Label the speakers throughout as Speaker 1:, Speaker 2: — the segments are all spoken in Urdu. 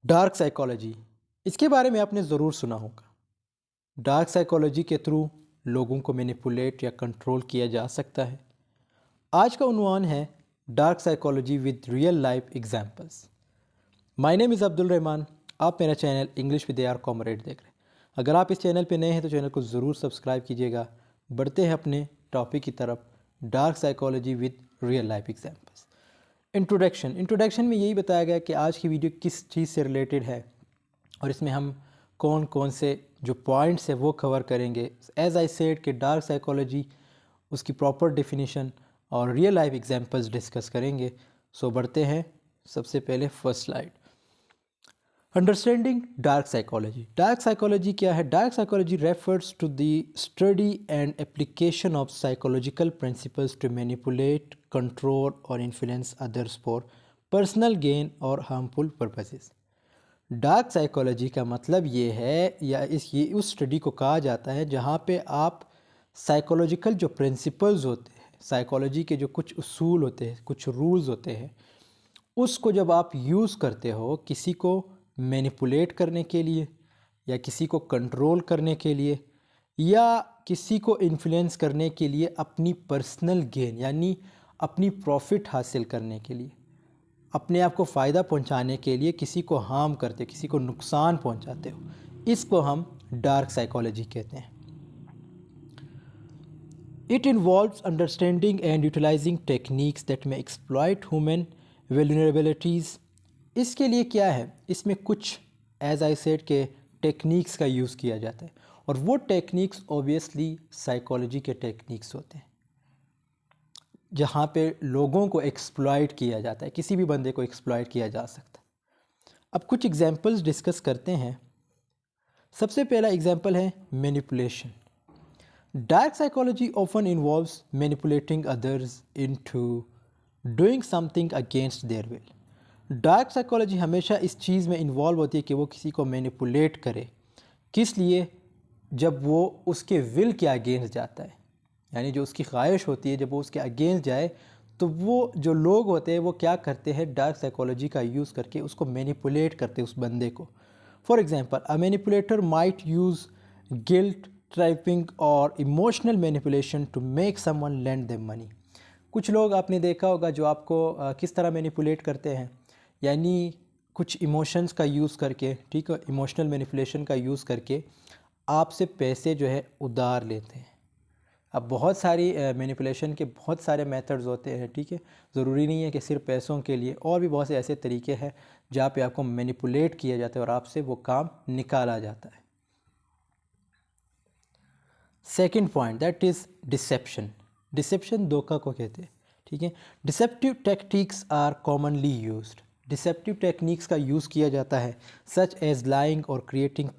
Speaker 1: ڈارک سائیکالوجی، اس کے بارے میں آپ نے ضرور سنا ہوگا۔ ڈارک سائیکالوجی کے تھرو لوگوں کو مینیپولیٹ یا کنٹرول کیا جا سکتا ہے۔ آج کا عنوان ہے dark psychology with real life examples. My name is Abdur Rahman, آپ میرا channel English with AR comrade دیکھ رہے ہیں۔ اگر آپ اس چینل پہ نئے ہیں تو چینل کو ضرور سبسکرائب کیجیے گا۔ بڑھتے ہیں اپنے ٹاپک کی طرف، dark psychology with real life examples. Introduction میں یہی بتایا گیا کہ آج کی ویڈیو کس چیز سے ریلیٹڈ ہے اور اس میں ہم کون کون سے جو پوائنٹس ہیں وہ کور کریں گے۔ ایز آئی سیڈ کہ ڈارک سائیکالوجی، اس کی پراپر ڈیفینیشن اور ریئل لائف ایگزامپلس ڈسکس کریں گے۔ سو بڑھتے ہیں، سب سے پہلے first slide, understanding dark psychology. Dark psychology کیا ہے؟ Dark psychology refers to the study and application of psychological principles to manipulate, control اور influence others for personal gain اور ہارمفل پرپزز۔ ڈارک سائیکالوجی کا مطلب یہ ہے، یا اس اسٹڈی کو کہا جاتا ہے جہاں پہ آپ سائیکولوجیکل جو پرنسپلز ہوتے ہیں، سائیکالوجی کے جو کچھ اصول ہوتے ہیں، کچھ رولز ہوتے ہیں، اس کو جب آپ یوز کرتے ہو کسی کو مینیپولیٹ کرنے کے لیے، یا کسی کو کنٹرول کرنے کے لیے، یا کسی کو انفلوئنس کرنے کے لیے، اپنی پرسنل گین یعنی اپنی پروفٹ حاصل کرنے کے لیے، اپنے آپ کو فائدہ پہنچانے کے لیے کسی کو ہارم کرتے، کسی کو نقصان پہنچاتے ہو، اس کو ہم ڈارک سائیکالوجی کہتے ہیں۔ It involves understanding and utilizing techniques that may exploit human vulnerabilities۔ اس کے لیے کیا ہے؟ اس میں کچھ ایز آئی سیڈ کے ٹیکنیکس کا یوز کیا جاتا ہے، اور وہ ٹیکنیکس اوبیسلی سائیکالوجی کے ٹیکنیکس ہوتے ہیں، جہاں پہ لوگوں کو ایکسپلائٹ کیا جاتا ہے، کسی بھی بندے کو ایکسپلائٹ کیا جا سکتا ہے۔ اب کچھ ایگزامپلس ڈسکس کرتے ہیں۔ سب سے پہلا ایگزامپل ہے manipulation. Dark psychology often involves manipulating others into doing something against their will۔ Dark psychology ہمیشہ اس چیز میں انوالو ہوتی ہے کہ وہ کسی کو مینیپولیٹ کرے۔ کس لیے؟ جب وہ اس کے ول کے اگینسٹ جاتا ہے، یعنی جو اس کی خواہش ہوتی ہے جب وہ اس کے اگینسٹ جائے، تو وہ جو لوگ ہوتے ہیں وہ کیا کرتے ہیں؟ ڈارک سائیکالوجی کا یوز کر کے اس کو مینیپولیٹ کرتے اس بندے کو۔ For example, a manipulator might use guilt tripping اور emotional manipulation to make someone lend them money. کچھ لوگ آپ نے دیکھا ہوگا جو آپ کو کس طرح مینیپولیٹ کرتے ہیں، یعنی کچھ ایموشنز کا یوز کر کے، ٹھیک ہے، ایموشنل مینیپولیشن کا یوز کر کے آپ سے پیسے جو ہے ادھار لیتے ہیں۔ اب بہت ساری مینیپولیشن کے بہت سارے میتھڈز ہوتے ہیں، ٹھیک ہے، ضروری نہیں ہے کہ صرف پیسوں کے لیے، اور بھی بہت سے ایسے طریقے ہیں جہاں پہ آپ کو مینیپولیٹ کیا جاتا ہے اور آپ سے وہ کام نکالا جاتا ہے۔ Second point, that is deception. Deception دھوکہ کو کہتے ہیں، ٹھیک ہے۔ Deceptive tactics are commonly used. Deceptive techniques کا یوز کیا جاتا ہے، سچ ایز لائنگ اور کریٹنگ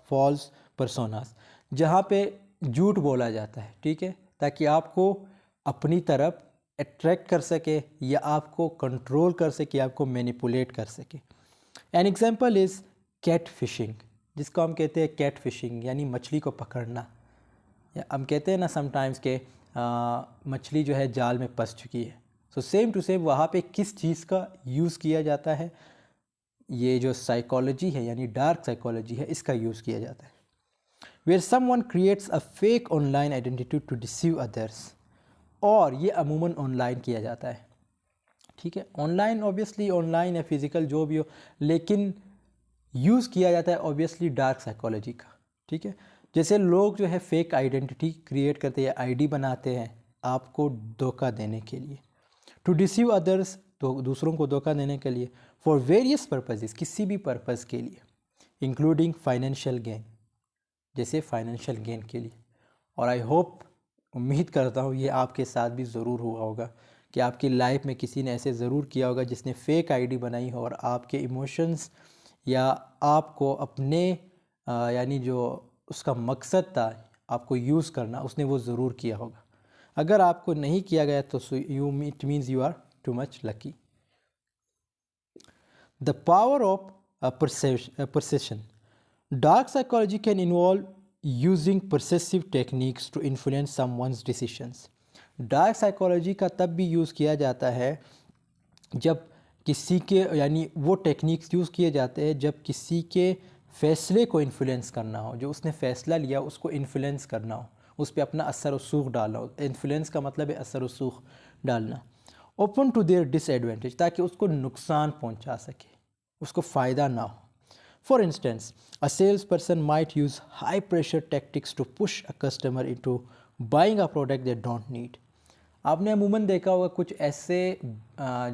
Speaker 1: فالس پرسوناز، جہاں پہ جھوٹ بولا جاتا ہے، ٹھیک ہے، تاکہ آپ کو اپنی طرف اٹریکٹ کر سکے، یا آپ کو کنٹرول کر سکے، آپ کو مینیپولیٹ کر سکے۔ An example is catfishing, جس کو ہم کہتے ہیں کیٹ فشنگ، یعنی مچھلی کو پکڑنا۔ ہم کہتے ہیں نا سم ٹائمز کہ مچھلی جو ہے جال میں پھنس چکی ہے۔ سو سیم ٹو سیم وہاں پہ کس چیز کا یوز کیا جاتا ہے؟ یہ جو سائیکالوجی ہے، یعنی ڈارک سائیکالوجی ہے، اس کا یوز کیا جاتا ہے۔ Where someone creates a fake online identity to deceive others, اور یہ عموماً آن لائن کیا جاتا ہے، ٹھیک ہے۔ On line obviously on line یا فزیکل جو بھی ہو، لیکن یوز کیا جاتا ہے اوبیسلی ڈارک سائیکالوجی کا، ٹھیک ہے۔ جیسے لوگ جو ہے فیک آئیڈینٹی کریٹ کرتے ہیں، آئی ڈی بناتے ہیں آپ کو دھوکہ دینے کے لیے، ٹو ڈیسیو ادرس، تو دوسروں کو دھوکہ دینے کے لیے، فار ویریس پرپزز، کسی بھی پرپز کے لیے، انکلوڈنگ فائنینشیل گین، جیسے فائنینشیل گین کے لیے۔ اور آئی ہوپ، امید کرتا ہوں یہ آپ کے ساتھ بھی ضرور ہوا ہوگا کہ آپ کی لائف میں کسی نے ایسے ضرور کیا ہوگا جس نے فیک آئی ڈی بنائی ہو، اور آپ کے ایموشنز یا آپ کو اپنے یعنی جو اس کا مقصد تھا آپ کو یوز کرنا، اس نے وہ ضرور کیا ہوگا۔ اگر آپ کو نہیں کیا گیا تو it means you are too much lucky. The power of persuasion. Dark psychology can involve using persuasive techniques to influence someone's decisions. Dark psychology کا تب بھی یوز کیا جاتا ہے جب کسی کے یعنی وہ ٹیکنیکس یوز کیے جاتے ہیں جب کسی کے فیصلے کو انفلوئنس کرنا ہو، جو اس نے فیصلہ لیا اس کو انفلوئنس کرنا ہو، اس پہ اپنا اثر و رسوخ ڈالنا ہو. انفلوئنس کا مطلب ہے اثر و رسوخ ڈالنا. Open to their disadvantage, تاکہ اس کو نقصان پہنچا سکے، اس کو فائدہ نہ ہو. For instance a salesperson might use high pressure tactics to push a customer into buying a product they don't need. آپ نے عموماً دیکھا ہوگا کچھ ایسے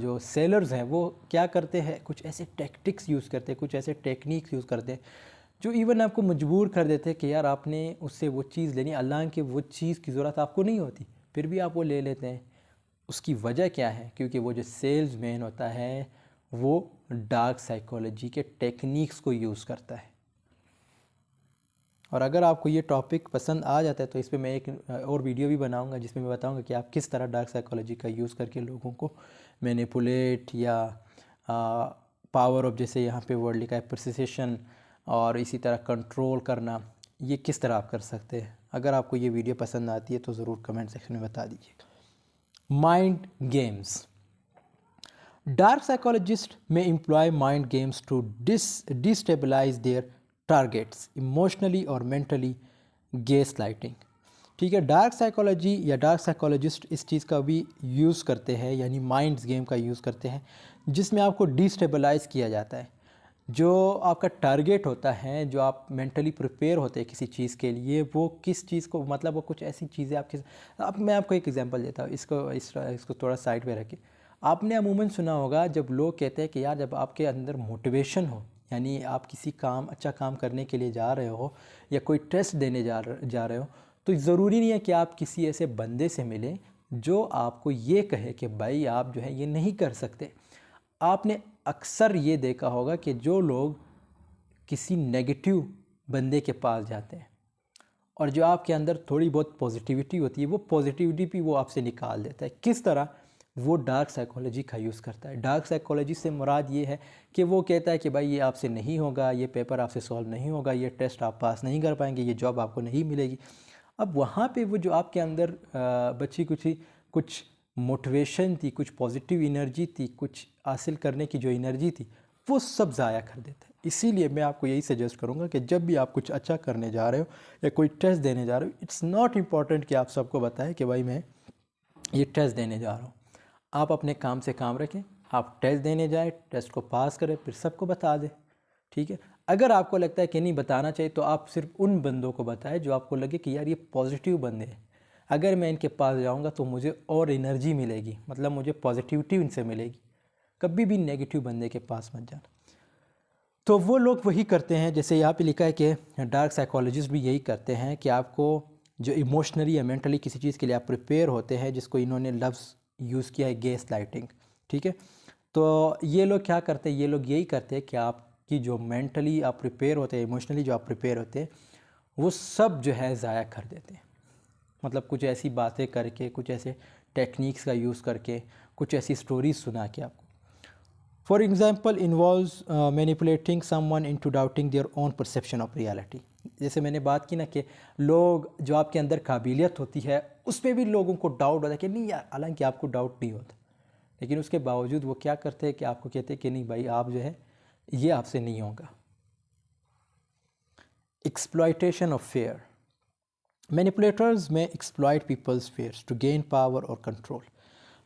Speaker 1: جو سیلرز ہیں وہ کیا کرتے ہیں، کچھ ایسے ٹیکٹکس یوز کرتے ہیں، کچھ ایسے ٹیکنیکس یوز کرتے ہیں جو ایون آپ کو مجبور کر دیتے ہیں کہ یار آپ نے اس سے وہ چیز لینی، حالانکہ وہ چیز کی ضرورت آپ کو نہیں ہوتی، پھر بھی آپ وہ لے لیتے ہیں. اس کی وجہ کیا ہے؟ کیونکہ وہ جو سیلز مین ہوتا ہے وہ ڈارک سائیکالوجی کے ٹیکنیکس کو یوز کرتا ہے. اور اگر آپ کو یہ ٹاپک پسند آ جاتا ہے تو اس پہ میں ایک اور ویڈیو بھی بناؤں گا جس میں میں بتاؤں گا کہ آپ کس طرح ڈارک سائیکالوجی کا یوز کر کے لوگوں کو مینیپولیٹ یا پاور آف، جیسے یہاں پہ ورڈ لکھا ہے پرسیسن، اور اسی طرح کنٹرول کرنا، یہ کس طرح آپ کر سکتے ہیں. اگر آپ کو یہ ویڈیو پسند آتی ہے تو ضرور کمنٹ سیکشن میں بتا دیجیے گا. Mind games. Dark psychologists may employ mind games to destabilize their targets emotionally or mentally. gaslighting. ٹھیک ہے، ڈارک سائیکالوجی یا ڈارک سائیکالوجسٹ اس چیز کا بھی یوز کرتے ہیں، یعنی مائنڈز گیم کا یوز کرتے ہیں جس میں آپ کو ڈیسٹیبلائز کیا جاتا ہے. جو آپ کا ٹارگیٹ ہوتا ہے، جو آپ مینٹلی پریپیئر ہوتے ہیں کسی چیز کے لیے، وہ کس چیز کو مطلب وہ کچھ ایسی چیزیں آپ کے. اب میں آپ کو ایک ایگزامپل دیتا ہوں، اس کو تھوڑا سائڈ پہ رکھیں. آپ نے عموماً سنا ہوگا جب لوگ کہتے ہیں کہ یار جب آپ کے اندر موٹیویشن ہو، یعنی آپ کسی اچھا کام کرنے کے لیے جا رہے ہو یا کوئی ٹیسٹ دینے جا رہے ہو، تو ضروری نہیں ہے کہ آپ کسی ایسے بندے سے ملیں جو آپ کو یہ کہے کہ بھائی آپ جو ہے یہ نہیں کر سکتے. آپ نے اکثر یہ دیکھا ہوگا کہ جو لوگ کسی نیگیٹیو بندے کے پاس جاتے ہیں اور جو آپ کے اندر تھوڑی بہت پازیٹیوٹی ہوتی ہے، وہ پازیٹیوٹی بھی وہ آپ سے نکال دیتا ہے. کس طرح؟ وہ ڈارک سائیکالوجی کا یوز کرتا ہے. ڈارک سائیکالوجی سے مراد یہ ہے کہ وہ کہتا ہے کہ بھائی یہ آپ سے نہیں ہوگا، یہ پیپر آپ سے سولو نہیں ہوگا، یہ ٹیسٹ آپ پاس نہیں کر پائیں گے، یہ جاب آپ کو نہیں ملے گی. اب وہاں پہ وہ جو آپ کے اندر بچی کچھ موٹیویشن تھی، کچھ پازیٹیو انرجی تھی، کچھ حاصل کرنے کی جو انرجی تھی، وہ سب ضائع کر دیتا ہے. اسی لیے میں آپ کو یہی سجیسٹ کروں گا کہ جب بھی آپ کچھ اچھا کرنے جا رہے ہو یا کوئی ٹیسٹ دینے جا رہے ہو، اٹس ناٹ امپورٹنٹ کہ آپ سب کو بتائیں کہ بھائی میں یہ ٹیسٹ دینے جا رہا ہوں. آپ اپنے کام سے کام رکھیں، آپ ٹیسٹ دینے جائیں، ٹیسٹ کو پاس کریں، پھر سب کو بتا دیں. ٹھیک ہے، اگر آپ کو لگتا ہے کہ نہیں بتانا چاہیے تو آپ صرف ان بندوں کو بتائیں جو آپ کو لگے کہ یار یہ پازیٹیو بندے ہیں، اگر میں ان کے پاس جاؤں گا تو مجھے اور انرجی ملے گی، مطلب مجھے پازیٹیوٹی ان سے ملے گی. کبھی بھی نیگیٹیو بندے کے پاس مت جانا. تو وہ لوگ وہی کرتے ہیں، جیسے یہاں پہ لکھا ہے کہ ڈارک سائیکالوجسٹ بھی یہی کرتے ہیں کہ آپ کو جو ایموشنلی یا مینٹلی کسی چیز کے لیے آپ پریپیئر ہوتے ہیں، جس کو انہوں نے لفظ یوز کیا ہے گیس لائٹنگ. ٹھیک ہے، تو یہ لوگ کیا کرتے ہیں؟ یہ لوگ یہی کرتے ہیں کہ آپ کی جو مینٹلی آپ پریپیئر ہوتے ہیں، ایموشنلی جو آپ پریپیئر ہوتے ہیں، وہ سب جو ہے ضائع کر دیتے ہیں. مطلب کچھ ایسی باتیں کر کے، کچھ ایسے ٹیکنیکس کا یوز کر کے، کچھ ایسی سٹوریز سنا کے آپ کو. For example involves manipulating someone into doubting their own perception of reality. جیسے میں نے بات کی نا کہ لوگ جو آپ کے اندر قابلیت ہوتی ہے اس پہ بھی لوگوں کو ڈاؤٹ ہوتا ہے کہ نہیں یار، حالانکہ آپ کو ڈاؤٹ نہیں ہوتا، لیکن اس کے باوجود وہ کیا کرتے ہیں کہ آپ کو کہتے ہیں کہ نہیں بھائی آپ جو ہے یہ آپ سے نہیں ہوگا. Exploitation of fear. مینیپولیٹرز میں exploit peoples fears to gain power اور کنٹرول.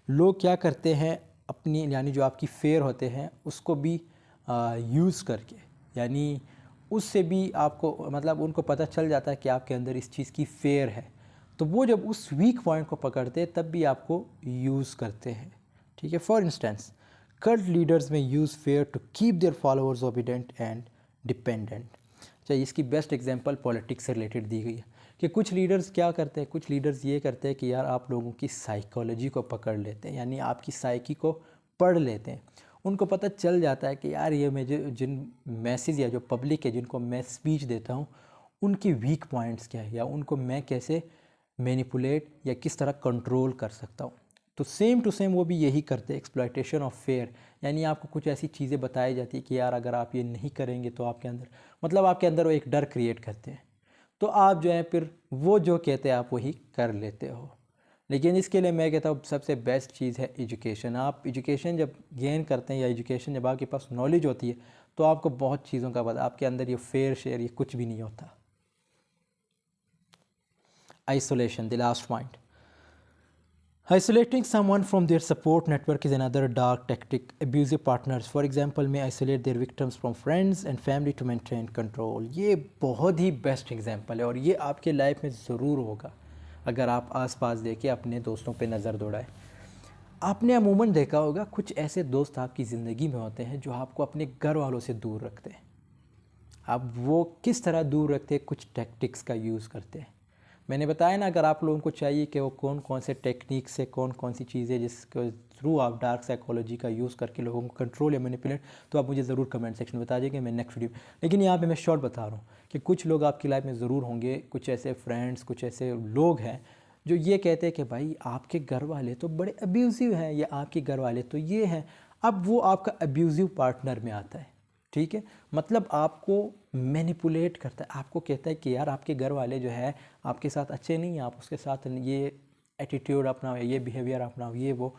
Speaker 1: لوگ کیا کرتے ہیں اپنی، یعنی جو آپ کی فیئر ہوتے ہیں اس کو بھی یوز کر کے، یعنی اس سے بھی آپ کو مطلب ان کو پتہ چل جاتا ہے کہ آپ کے اندر اس چیز کی فیئر ہے، تو وہ جب اس ویک پوائنٹ کو پکڑتے ہیں تب بھی آپ کو یوز کرتے ہیں. ٹھیک ہے، فار انسٹنس کلٹ لیڈرز میں use fear to keep their followers obedient and dependent. چاہیے اس کی بیسٹ ایگزامپل پولیٹکس سے ریلیٹڈ دی گئی ہے کہ کچھ لیڈرز کیا کرتے ہیں، کچھ لیڈرز یہ کرتے ہیں کہ یار آپ لوگوں کی سائیکالوجی کو پکڑ لیتے ہیں، یعنی آپ کی سائیکی کو پڑھ لیتے ہیں. ان کو پتہ چل جاتا ہے کہ یار یہ میں جن میسیج یا جو پبلک ہے جن کو میں اسپیچ دیتا ہوں ان کے ویک پوائنٹس کیا ہے، یا ان کو میں کیسے مینیپولیٹ یا کس طرح کنٹرول کر سکتا ہوں. تو سیم ٹو سیم وہ بھی یہی کرتے ہیں، ایکسپلائٹیشن آف فیئر. یعنی آپ کو کچھ ایسی چیزیں بتائی جاتی ہیں کہ یار اگر آپ یہ نہیں کریں گے تو آپ کے اندر مطلب آپ کے اندر وہ ایک ڈر کریٹ کرتے ہیں، تو آپ جو ہے پھر وہ جو کہتے ہیں آپ وہی کر لیتے ہو. لیکن اس کے لیے میں کہتا ہوں سب سے بیسٹ چیز ہے ایجوکیشن. آپ ایجوکیشن جب گین کرتے ہیں یا ایجوکیشن جب آپ کے پاس نالج ہوتی ہے تو آپ کو بہت چیزوں کا پتہ, آپ کے اندر یہ فیئر شیئر یہ کچھ بھی نہیں ہوتا. Isolation, the last point. Isolating someone from their support network is another dark tactic. Abusive partners, for example, may isolate their victims from friends and family to maintain control. یہ بہت ہی بیسٹ ایگزامپل ہے اور یہ آپ کے لائف میں ضرور ہوگا اگر آپ آس پاس دیکھیں, اپنے دوستوں پہ نظر دوڑائیں. آپ نے عموماً دیکھا ہوگا کچھ ایسے دوست آپ کی زندگی میں ہوتے ہیں جو آپ کو اپنے گھر والوں سے دور رکھتے ہیں. اب وہ کس طرح دور رکھتے ہیں؟ کچھ ٹیکٹکس کا یوز کرتے ہیں. میں نے بتایا نا, اگر آپ لوگوں کو چاہیے کہ وہ کون کون سے ٹیکنیک سے کون سی چیزیں جس کے تھرو آپ ڈارک سائیکالوجی کا یوز کر کے لوگوں کو کنٹرول یا مینیپولیٹ, تو آپ مجھے ضرور کمنٹ سیکشن میں بتا دیجیے کہ میں نیکسٹ ویڈیو. لیکن یہاں پہ میں شارٹ بتا رہا ہوں کہ کچھ لوگ آپ کی لائف میں ضرور ہوں گے, کچھ ایسے فرینڈس, کچھ ایسے لوگ ہیں جو یہ کہتے ہیں کہ بھائی آپ کے گھر والے تو بڑے ابیوزیو ہیں یا آپ کے گھر والے تو یہ ہیں. اب وہ آپ کا ابیوزیو پارٹنر میں آتا ہے, ٹھیک ہے, مطلب آپ کو مینیپولیٹ کرتا ہے, آپ کو کہتا ہے کہ یار آپ کے گھر والے جو ہے آپ کے ساتھ اچھے نہیں ہیں, آپ اس کے ساتھ یہ ایٹیٹیوڈ اپناؤ, یہ بیہیویئر اپناؤ, یہ وہ.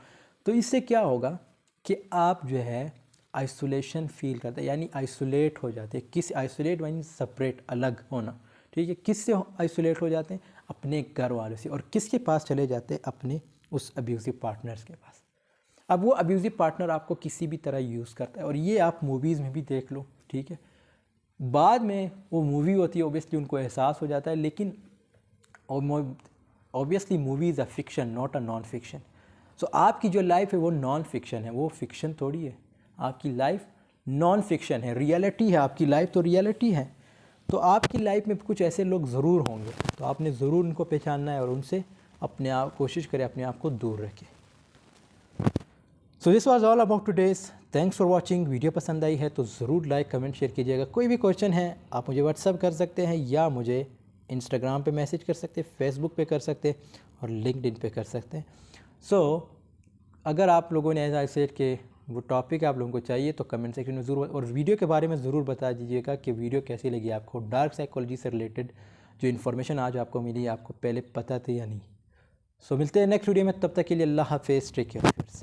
Speaker 1: تو اس سے کیا ہوگا کہ آپ جو ہے آئسولیشن فیل کرتے ہیں, یعنی آئسولیٹ ہو جاتے ہیں. کس آئسولیٹ یعنی سپریٹ, الگ ہونا, ٹھیک ہے. کس سے آئسولیٹ ہو جاتے ہیں؟ اپنے گھر والوں سے. اور کس کے پاس چلے جاتے ہیں؟ اپنے اس ابیوزیو پارٹنرز کے پاس. اب وہ ابیوزیو پارٹنر آپ کو کسی بھی طرح یوز کرتا ہے, اور یہ آپ موویز میں بھی دیکھ لو, ٹھیک ہے. بعد میں وہ مووی ہوتی ہے, اوبیسلی ان کو احساس ہو جاتا ہے, لیکن obviously movies a fiction not a non fiction. So آپ کی جو لائف ہے وہ نان فکشن ہے, وہ فکشن تھوڑی ہے. آپ کی لائف نان فکشن ہے, ریئلٹی ہے. آپ کی لائف تو ریئلٹی ہے. تو آپ کی لائف میں کچھ ایسے لوگ ضرور ہوں گے, تو آپ نے ضرور ان کو پہچاننا ہے اور ان سے اپنے آپ کوشش کریں اپنے آپ کو دور رکھیں. So this was all about today's. Thanks for watching. Video پسند آئی ہے تو ضرور لائک کمنٹ شیئر کیجیے گا. کوئی بھی کویشچن ہے آپ مجھے واٹس ایپ کر سکتے ہیں یا مجھے انسٹاگرام پہ میسج کر سکتے ہیں, فیس بک پہ کر سکتے ہیں اور لنکڈ ان پہ کر سکتے ہیں. سو اگر آپ لوگوں نے ایسا سیٹ کہ وہ ٹاپک آپ لوگوں کو چاہیے تو کمنٹ سیکشن میں ضرور, اور ویڈیو کے بارے میں ضرور بتا دیجیے گا کہ ویڈیو کیسی لگی آپ کو. ڈارک سائیکالوجی سے ریلیٹڈ جو انفارمیشن آج آپ کو ملی آپ کو پہلے پتہ تھی یا نہیں. سو ملتے ہیں نیکسٹ ویڈیو میں, تب تک کے لیے اللہ حافظ. Take care.